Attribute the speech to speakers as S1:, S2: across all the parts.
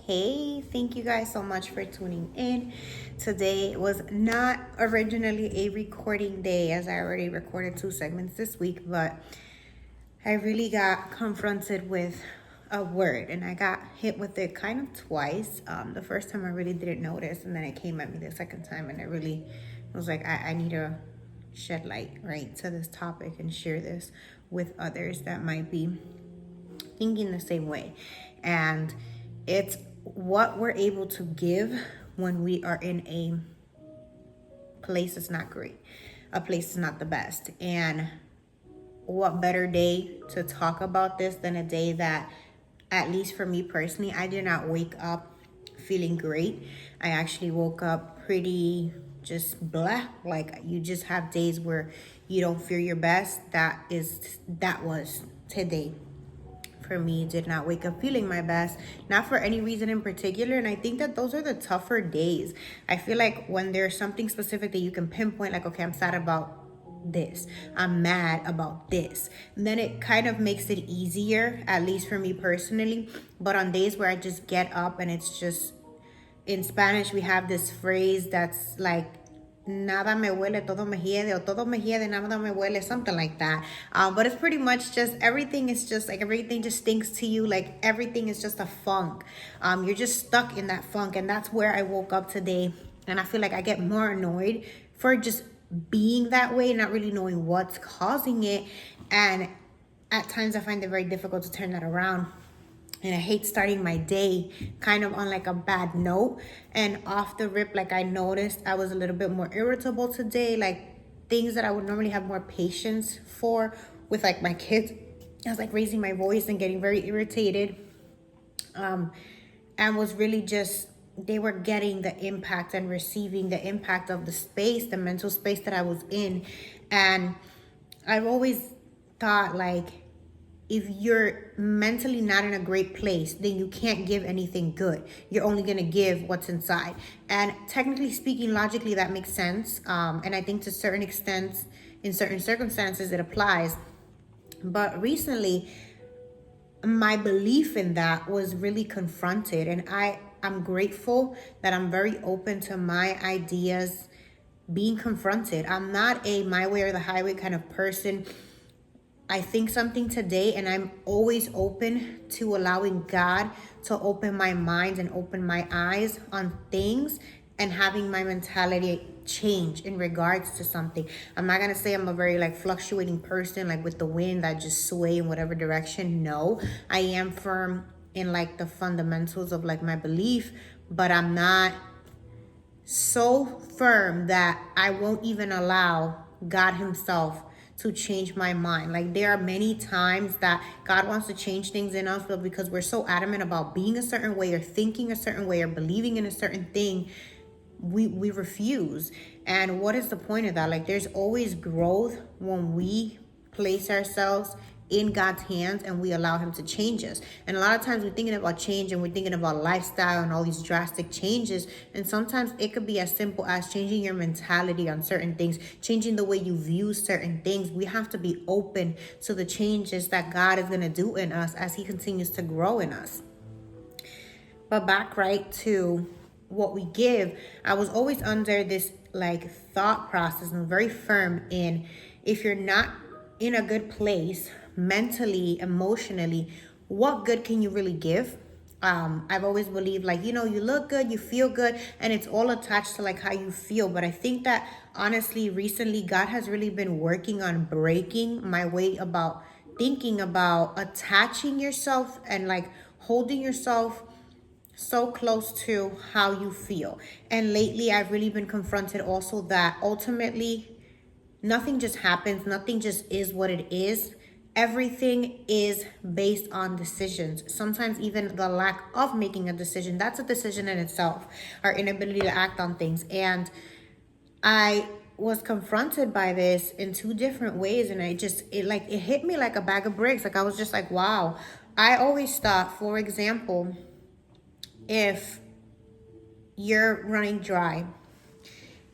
S1: Hey, thank you guys so much for tuning in. Today was not originally a recording day, as I already recorded 2 segments this week, but I really got confronted with a word and I got hit with it kind of twice. The first time I really didn't notice, and then it came at me the second time, and I really was like, I need to shed light right to this topic and share this with others that might be thinking the same way. And it's what we're able to give when we are in a place that's not great, a place that's not the best. And what better day to talk about this than a day that, at least for me personally, I did not wake up feeling great. I actually woke up pretty just blah. Like, you just have days where you don't feel your best. That was today. For me, did not wake up feeling my best, not for any reason in particular. And I think that those are the tougher days. I feel like when there's something specific that you can pinpoint, like, okay, I'm sad about this, I'm mad about this, and then it kind of makes it easier, at least for me personally. But on days where I just get up and it's just, in Spanish we have this phrase that's like, nada me huele, todo me hiede, or todo me hiede, nada me huele, something like that. But it's pretty much just, everything is just like, everything just stinks to you. Like, everything is just a funk. You're just stuck in that funk. And that's where I woke up today. And I feel like I get more annoyed for just being that way, not really knowing what's causing it. And at times I find it very difficult to turn that around. And I hate starting my day kind of on like a bad note. And off the rip, like, I noticed I was a little bit more irritable today. Like, things that I would normally have more patience for with like my kids, I was like raising my voice and getting very irritated. And was really just, they were getting the impact and receiving the impact of the space, the mental space that I was in. And I've always thought, like, if you're mentally not in a great place, then you can't give anything good. You're only going to give what's inside. And technically speaking, logically, that makes sense. And I think to certain extents, in certain circumstances, it applies. But recently, my belief in that was really confronted. And I'm grateful that I'm very open to my ideas being confronted. I'm not a my way or the highway kind of person. I think something today, and I'm always open to allowing God to open my mind and open my eyes on things and having my mentality change in regards to something. I'm not gonna say I'm a very like fluctuating person, like with the wind that just sway in whatever direction. No, I am firm in like the fundamentals of like my belief, but I'm not so firm that I won't even allow God himself to change my mind. Like, there are many times that God wants to change things in us, but because we're so adamant about being a certain way or thinking a certain way or believing in a certain thing, we refuse. And what is the point of that? Like, there's always growth when we place ourselves in God's hands and we allow him to change us. And a lot of times we're thinking about change and we're thinking about lifestyle and all these drastic changes. And sometimes it could be as simple as changing your mentality on certain things, changing the way you view certain things. We have to be open to the changes that God is going to do in us as he continues to grow in us. But back right to what we give, I was always under this like thought process and very firm in, if you're not in a good place mentally, emotionally, what good can you really give? I've always believed, like, you look good, you feel good, and it's all attached to like how you feel. But I think that honestly, recently, God has really been working on breaking my way about thinking about attaching yourself and like holding yourself so close to how you feel. And lately, I've really been confronted also that ultimately, nothing just happens, nothing just is what it is. Everything is based on decisions. Sometimes even the lack of making a decision, that's a decision in itself, our inability to act on things. And I was confronted by this in 2 different ways, and it hit me like a bag of bricks. Like, I was just like, wow. I always thought, for example, if you're running dry,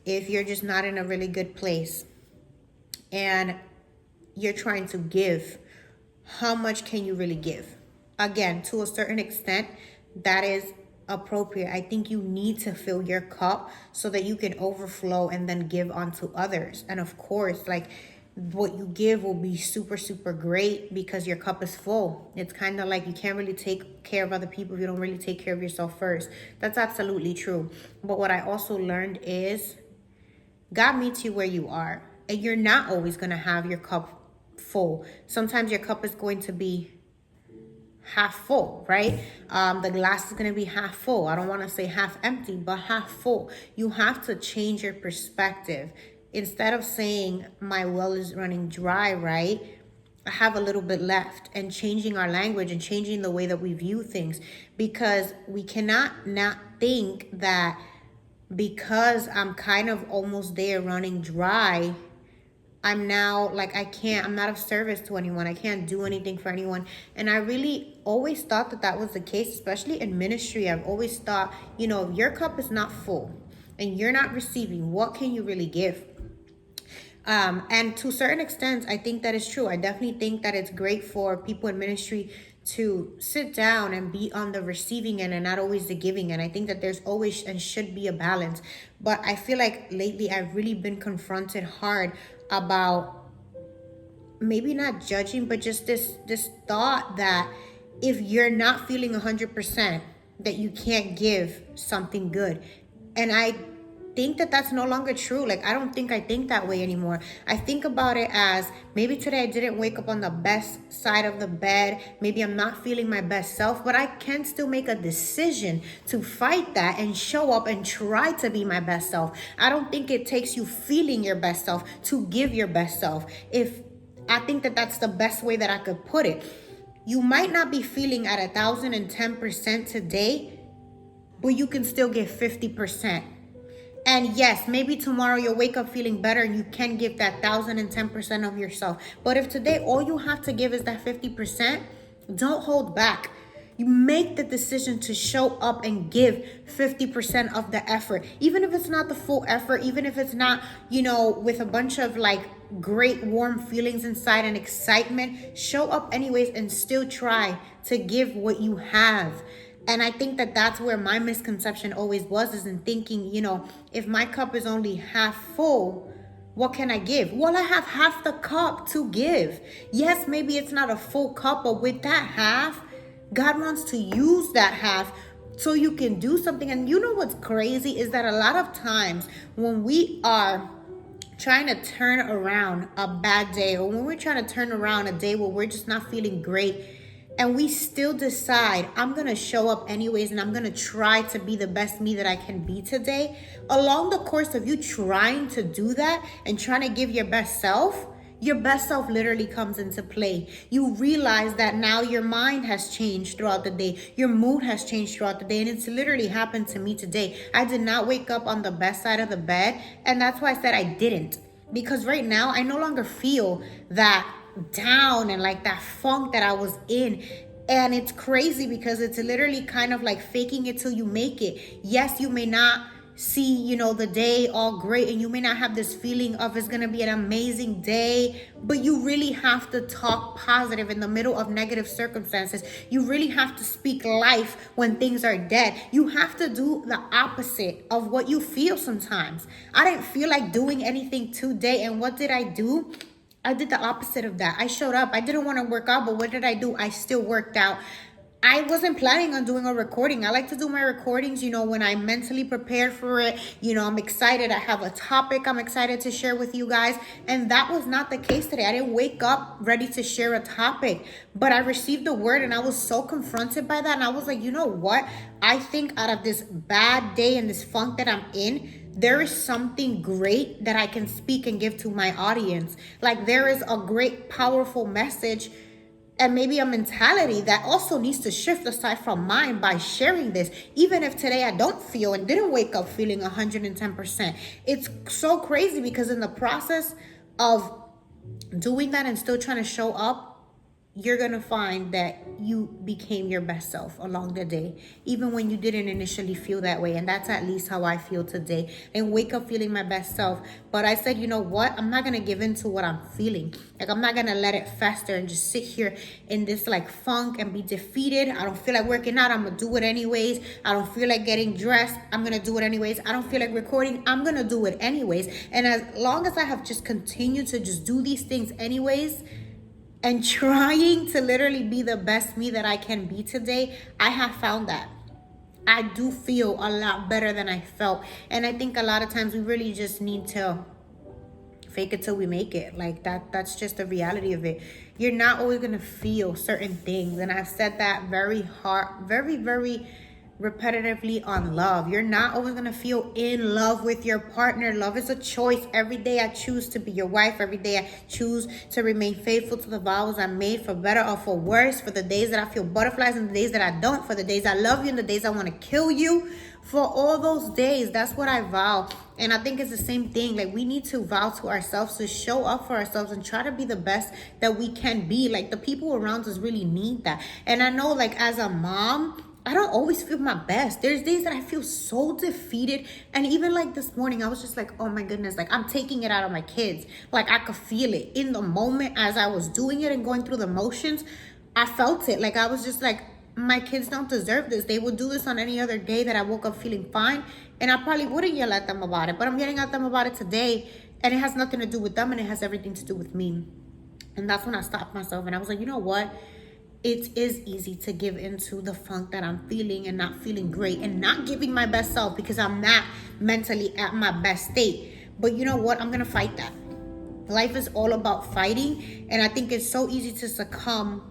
S1: if you're just not in a really good place, and you're trying to give, how much can you really give? Again, to a certain extent, that is appropriate. I think you need to fill your cup so that you can overflow and then give onto others. And of course, like, what you give will be super, super great because your cup is full. It's kind of like you can't really take care of other people if you don't really take care of yourself first. That's absolutely true. But what I also learned is God meets you where you are, and you're not always going to have your cup full. Sometimes your cup is going to be half full, right? The glass is going to be half full. I don't want to say half empty, but half full. You have to change your perspective. Instead of saying my well is running dry, right? I have a little bit left, and changing our language and changing the way that we view things, because we cannot not think that because I'm kind of almost there running dry, I'm now like, I'm not of service to anyone. I can't do anything for anyone. And I really always thought that that was the case, especially in ministry. I've always thought, if your cup is not full and you're not receiving, what can you really give? And to a certain extent, I think that is true. I definitely think that it's great for people in ministry to sit down and be on the receiving end and not always the giving end. I think that there's always and should be a balance. But I feel like lately I've really been confronted hard about maybe not judging, but just this thought that if you're not feeling 100%, that you can't give something good. And I think that that's no longer true. Like, I don't think I think that way anymore. I think about it as, maybe today I didn't wake up on the best side of the bed. Maybe I'm not feeling my best self, but I can still make a decision to fight that and show up and try to be my best self. I don't think it takes you feeling your best self to give your best self. I think that that's the best way that I could put it. You might not be feeling at 1,010% today, but you can still give 50%. And yes, maybe tomorrow you'll wake up feeling better and you can give that 1,010% of yourself. But if today all you have to give is that 50%, don't hold back. You make the decision to show up and give 50% of the effort. Even if it's not the full effort, even if it's not, with a bunch of like great warm feelings inside and excitement, show up anyways and still try to give what you have. And I think that that's where my misconception always was, is in thinking, if my cup is only half full, what can I give? Well, I have half the cup to give. Yes, maybe it's not a full cup, but with that half, God wants to use that half so you can do something. And what's crazy is that a lot of times when we are trying to turn around a bad day, or when we're trying to turn around a day where we're just not feeling great, and we still decide, I'm going to show up anyways, and I'm going to try to be the best me that I can be today. Along the course of you trying to do that and trying to give your best self literally comes into play. You realize that now your mind has changed throughout the day. Your mood has changed throughout the day. And it's literally happened to me today. I did not wake up on the best side of the bed. And that's why I said I didn't. Because right now, I no longer feel that down and like that funk that I was in. And it's crazy because it's literally kind of like faking it till you make it. Yes, you may not see, the day all great, and you may not have this feeling of it's gonna be an amazing day, but you really have to talk positive in the middle of negative circumstances. You really have to speak life when things are dead. You have to do the opposite of what you feel sometimes. I didn't feel like doing anything today, and what did I do? I did the opposite of that. I showed up. I didn't want to work out, but what did I do? I still worked out. I wasn't planning on doing a recording. I like to do my recordings, when I'm mentally prepared for it. I'm excited. I have a topic I'm excited to share with you guys. And that was not the case today. I didn't wake up ready to share a topic, but I received the word and I was so confronted by that. And I was like, you know what? I think out of this bad day and this funk that I'm in, there is something great that I can speak and give to my audience. Like, there is a great, powerful message and maybe a mentality that also needs to shift aside from mine by sharing this. Even if today I don't feel and didn't wake up feeling 110%. It's so crazy because in the process of doing that and still trying to show up, you're going to find that you became your best self along the day, even when you didn't initially feel that way. And that's at least how I feel today. And wake up feeling my best self. But I said, you know what? I'm not going to give in to what I'm feeling. Like, I'm not going to let it fester and just sit here in this like funk and be defeated. I don't feel like working out. I'm going to do it anyways. I don't feel like getting dressed. I'm going to do it anyways. I don't feel like recording. I'm going to do it anyways. And as long as I have just continued to just do these things anyways, and trying to literally be the best me that I can be today, I have found that I do feel a lot better than I felt. And I think a lot of times we really just need to fake it till we make it. Like that's just the reality of it. You're not always gonna feel certain things. And I've said that very hard, very repetitively on love. You're not always gonna feel in love with your partner. Love is a choice. Every day I choose to be your wife. Every day I choose to remain faithful to the vows I made, for better or for worse, for the days that I feel butterflies and the days that I don't, for the days I love you and the days I want to kill you. For all those days, that's what I vow. And I think it's the same thing. Like, we need to vow to ourselves to show up for ourselves and try to be the best that we can be. Like, the people around us really need that. And I know, like, as a mom, I don't always feel my best. There's days that I feel so defeated. And even like this morning, I was just like, oh my goodness, like I'm taking it out of my kids. Like, I could feel it in the moment as I was doing it and going through the motions. I felt it. Like, I was just like, my kids don't deserve this. They would do this on any other day that I woke up feeling fine. And I probably wouldn't yell at them about it. But I'm yelling at them about it today. And it has nothing to do with them. And it has everything to do with me. And that's when I stopped myself. And I was like, you know what? It is easy to give into the funk that I'm feeling and not feeling great and not giving my best self because I'm not mentally at my best state. But you know what? I'm going to fight that. Life is all about fighting. And I think it's so easy to succumb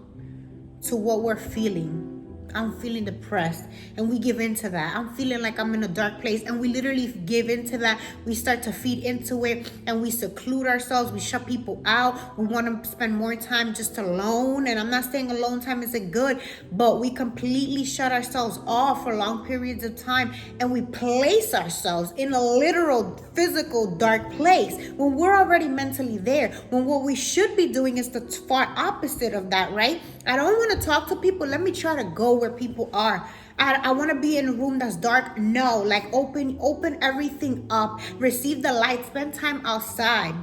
S1: to what we're feeling. I'm feeling depressed and we give into that. I'm feeling like I'm in a dark place and we literally give into that. We start to feed into it and we seclude ourselves. We shut people out. We want to spend more time just alone. And I'm not saying alone time isn't good, but we completely shut ourselves off for long periods of time and we place ourselves in a literal physical dark place when we're already mentally there, when what we should be doing is the far opposite of that, right? I don't want to talk to people. Let me try to go where people are. I want to be in a room that's dark. No, like open everything up, receive the light, spend time outside.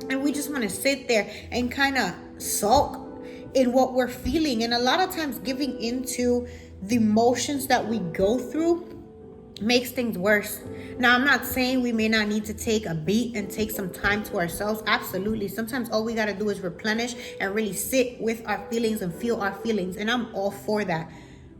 S1: And we just want to sit there and kind of sulk in what we're feeling. And a lot of times giving into the emotions that we go through makes things worse. Now, I'm not saying we may not need to take a beat and take some time to ourselves. Absolutely. Sometimes all we got to do is replenish and really sit with our feelings and feel our feelings. And I'm all for that.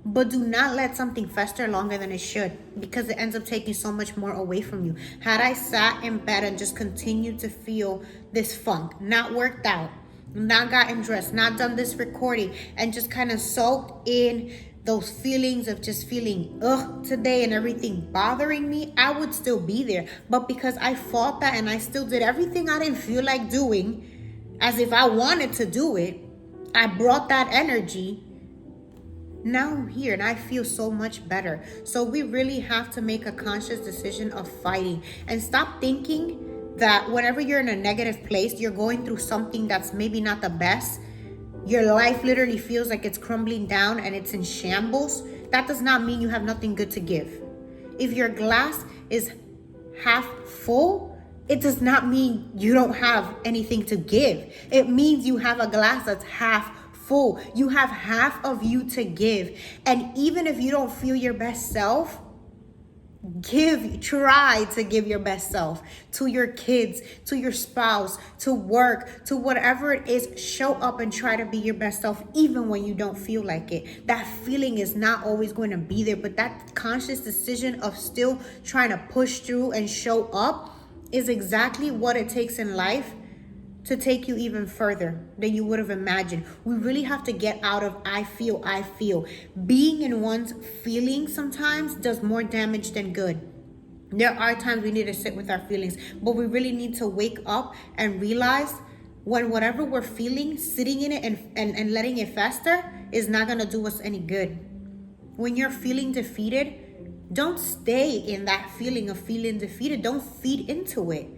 S1: But do not let something fester longer than it should, because it ends up taking so much more away from you. Had I sat in bed and just continued to feel this funk, not worked out, not gotten dressed, not done this recording, and just kind of soaked in those feelings of just feeling today and everything bothering me, I would still be there. But because I fought that and I still did everything I didn't feel like doing, as if I wanted to do it, I brought that energy. Now I'm here and I feel so much better. So we really have to make a conscious decision of fighting and stop thinking that whenever you're in a negative place, you're going through something that's maybe not the best. Your life literally feels like it's crumbling down and it's in shambles. That does not mean you have nothing good to give. If your glass is half full, it does not mean you don't have anything to give. It means you have a glass that's half full. You have half of you to give. And even if you don't feel your best self, try to give your best self to your kids, to your spouse, to work, to whatever it is. Show up and try to be your best self even when you don't feel like it. That feeling is not always going to be there, but that conscious decision of still trying to push through and show up is exactly what it takes in life to take you even further than you would have imagined. We really have to get out of I feel. Being in one's feelings sometimes does more damage than good. There are times we need to sit with our feelings, but we really need to wake up and realize when whatever we're feeling, sitting in it and letting it fester is not gonna do us any good. When you're feeling defeated, don't stay in that feeling of feeling defeated. Don't feed into it.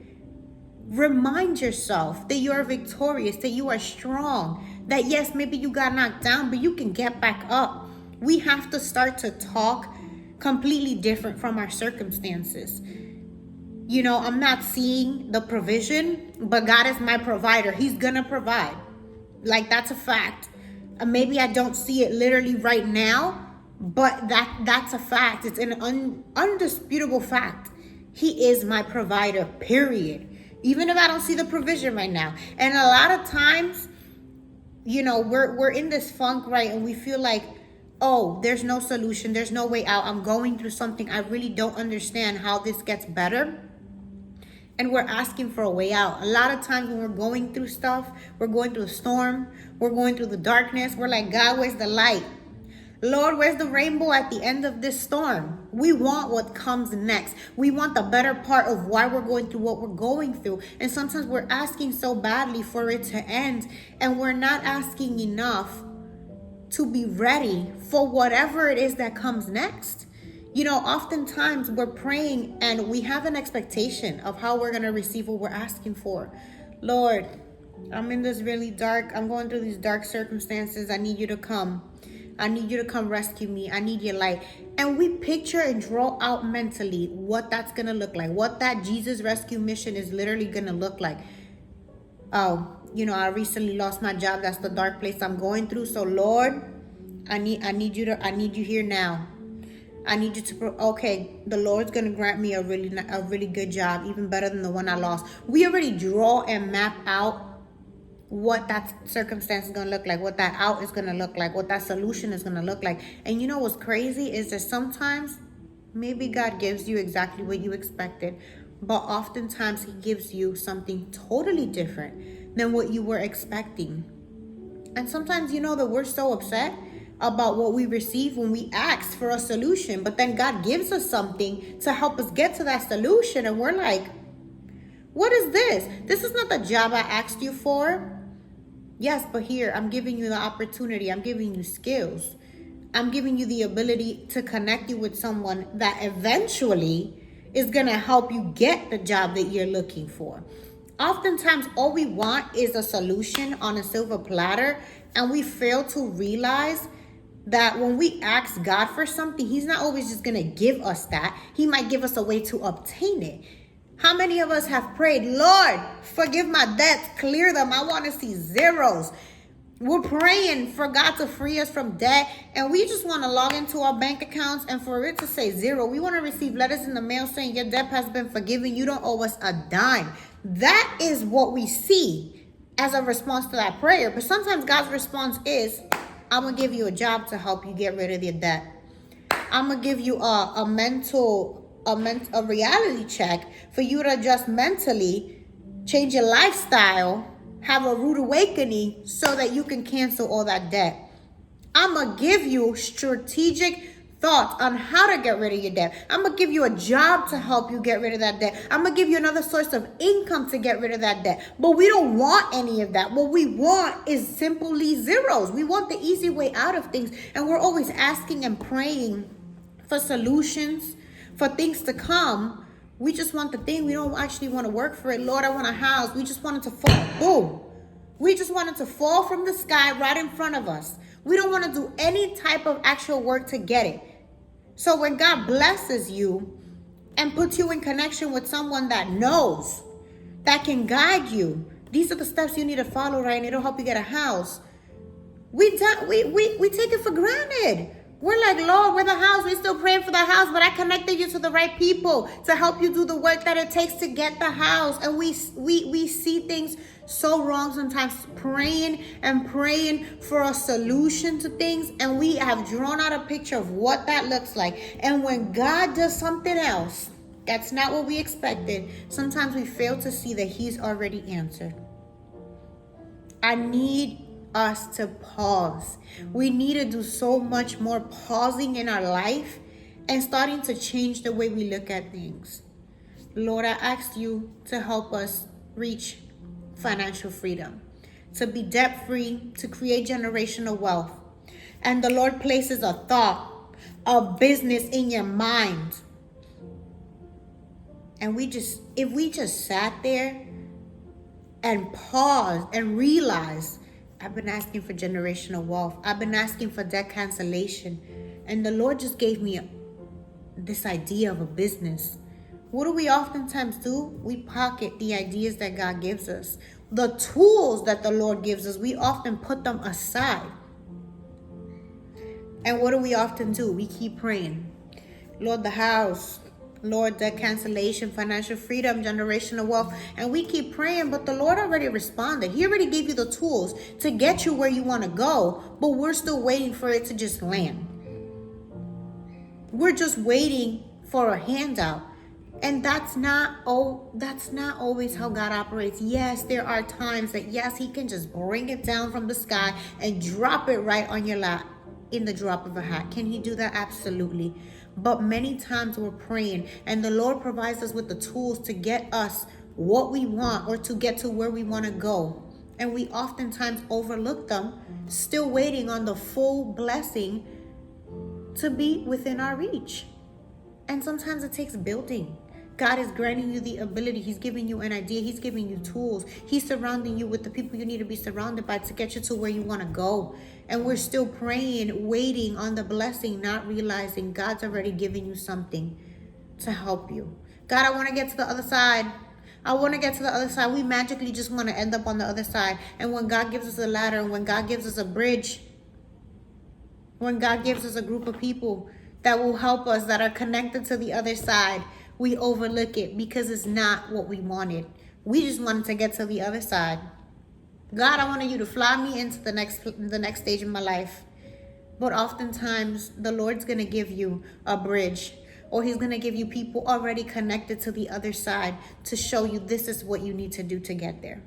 S1: Remind yourself that you are victorious, that you are strong, That yes, maybe you got knocked down, but you can get back up. We have to start to talk completely different from our circumstances. You know, I'm not seeing the provision, but God is my provider. He's gonna provide. Like, that's a fact. Maybe I don't see it literally right now, but that's a fact. It's an undisputable fact. He is my provider, period. Even if I don't see the provision right now. And a lot of times, you know, we're in this funk, right? And we feel like, oh, there's no solution. There's no way out. I'm going through something. I really don't understand how this gets better. And we're asking for a way out. A lot of times when we're going through stuff, we're going through a storm, we're going through the darkness, we're like, God, where's the light? Lord, where's the rainbow at the end of this storm? We want what comes next. We want the better part of why we're going through what we're going through. And sometimes we're asking so badly for it to end, and we're not asking enough to be ready for whatever it is that comes next. You know, oftentimes we're praying and we have an expectation of how we're going to receive what we're asking for. Lord, I'm in this really dark, I'm going through these dark circumstances. I need you to come. I need you to come rescue me. I need your light. And we picture and draw out mentally what that's going to look like, what that Jesus rescue mission is literally going to look like. Oh, you know, I recently lost my job. That's the dark place I'm going through. So Lord, I need you here now. I need you to, okay, the Lord's going to grant me a really good job, even better than the one I lost. We already draw and map out what that circumstance is going to look like, what that out is going to look like, what that solution is going to look like. And you know what's crazy is that sometimes maybe God gives you exactly what you expected, but oftentimes he gives you something totally different than what you were expecting. And sometimes, you know, that we're so upset about what we receive when we ask for a solution, but then God gives us something to help us get to that solution, and we're like, what is this? This is not the job I asked you for. Yes, but here, I'm giving you the opportunity. I'm giving you skills. I'm giving you the ability to connect you with someone that eventually is going to help you get the job that you're looking for. Oftentimes, all we want is a solution on a silver platter, and we fail to realize that when we ask God for something, he's not always just going to give us that. He might give us a way to obtain it. How many of us have prayed, Lord, forgive my debts, clear them. I want to see zeros. We're praying for God to free us from debt, and we just want to log into our bank accounts and for it to say zero. We want to receive letters in the mail saying your debt has been forgiven. You don't owe us a dime. That is what we see as a response to that prayer. But sometimes God's response is, I'm going to give you a job to help you get rid of your debt. I'm going to give you a reality check for you to adjust mentally, change your lifestyle, have a rude awakening so that you can cancel all that debt. I'm going to give you strategic thoughts on how to get rid of your debt. I'm going to give you a job to help you get rid of that debt. I'm going to give you another source of income to get rid of that debt. But we don't want any of that. What we want is simply zeros. We want the easy way out of things. And we're always asking and praying for solutions, for things to come. We just want the thing. We don't actually want to work for it. Lord, I want a house. We just want it to fall. Boom. We just want it to fall from the sky right in front of us. We don't want to do any type of actual work to get it. So when God blesses you and puts you in connection with someone that knows, that can guide you, these are the steps you need to follow, right? And it'll help you get a house. We take it for granted. We're like, Lord, we're the house. We're still praying for the house, but I connected you to the right people to help you do the work that it takes to get the house. And we see things so wrong sometimes, praying and praying for a solution to things, and we have drawn out a picture of what that looks like. And when God does something else, that's not what we expected, sometimes we fail to see that he's already answered. I need us to pause. We need to do so much more pausing in our life and starting to change the way we look at things. Lord, I ask you to help us reach financial freedom, to be debt-free, to create generational wealth. And the Lord places a thought, a business in your mind. And if we just sat there and paused and realized I've been asking for generational wealth. I've been asking for debt cancellation. And the Lord just gave me this idea of a business. What do we oftentimes do? We pocket the ideas that God gives us. The tools that the Lord gives us, we often put them aside. And what do we often do? We keep praying. Lord, the house. Lord, debt cancellation, financial freedom, generational wealth. And we keep praying, but the Lord already responded. He already gave you the tools to get you where you want to go, but we're still waiting for it to just land. We're just waiting for a handout. And that's not always how God operates. Yes, there are times that, yes, he can just bring it down from the sky and drop it right on your lap in the drop of a hat. Can he do that? Absolutely. But many times we're praying and the Lord provides us with the tools to get us what we want or to get to where we want to go. And we oftentimes overlook them, still waiting on the full blessing to be within our reach. And sometimes it takes building. God is granting you the ability. He's giving you an idea. He's giving you tools. He's surrounding you with the people you need to be surrounded by to get you to where you want to go. And we're still praying, waiting on the blessing, not realizing God's already given you something to help you. God, I want to get to the other side. I want to get to the other side. We magically just want to end up on the other side. And when God gives us a ladder, when God gives us a bridge, when God gives us a group of people that will help us, that are connected to the other side, we overlook it because it's not what we wanted. We just wanted to get to the other side. God, I wanted you to fly me into the next stage of my life. But oftentimes, the Lord's going to give you a bridge, or he's going to give you people already connected to the other side to show you this is what you need to do to get there.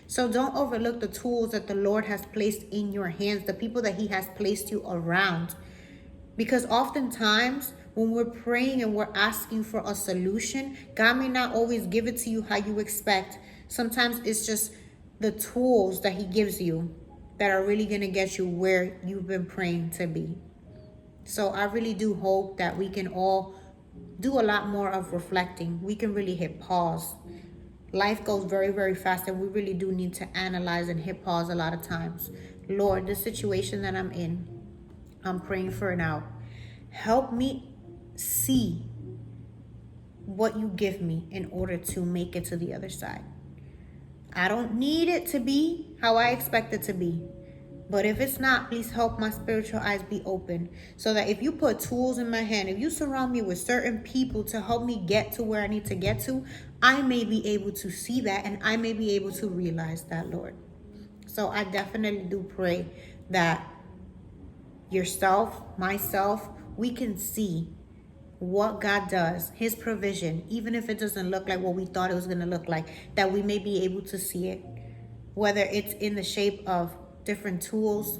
S1: So don't overlook the tools that the Lord has placed in your hands, the people that he has placed you around. Because oftentimes, when we're praying and we're asking for a solution, God may not always give it to you how you expect. Sometimes it's just the tools that he gives you that are really going to get you where you've been praying to be. So I really do hope that we can all do a lot more of reflecting. We can really hit pause. Life goes very, very fast, and we really do need to analyze and hit pause a lot of times. Lord, the situation that I'm in, I'm praying for now. Help me see what you give me in order to make it to the other side. I don't need it to be how I expect it to be. But if it's not, please help my spiritual eyes be open so that if you put tools in my hand, if you surround me with certain people to help me get to where I need to get to, I may be able to see that and I may be able to realize that, Lord. So I definitely do pray that yourself, myself, we can see what God does, his provision, even if it doesn't look like what we thought it was going to look like, that we may be able to see it, whether it's in the shape of different tools,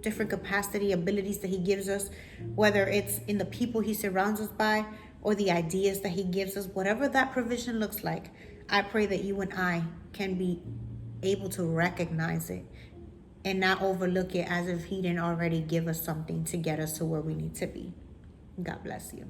S1: different capacity, abilities that he gives us, whether it's in the people he surrounds us by or the ideas that he gives us, whatever that provision looks like, I pray that you and I can be able to recognize it and not overlook it as if he didn't already give us something to get us to where we need to be. God bless you.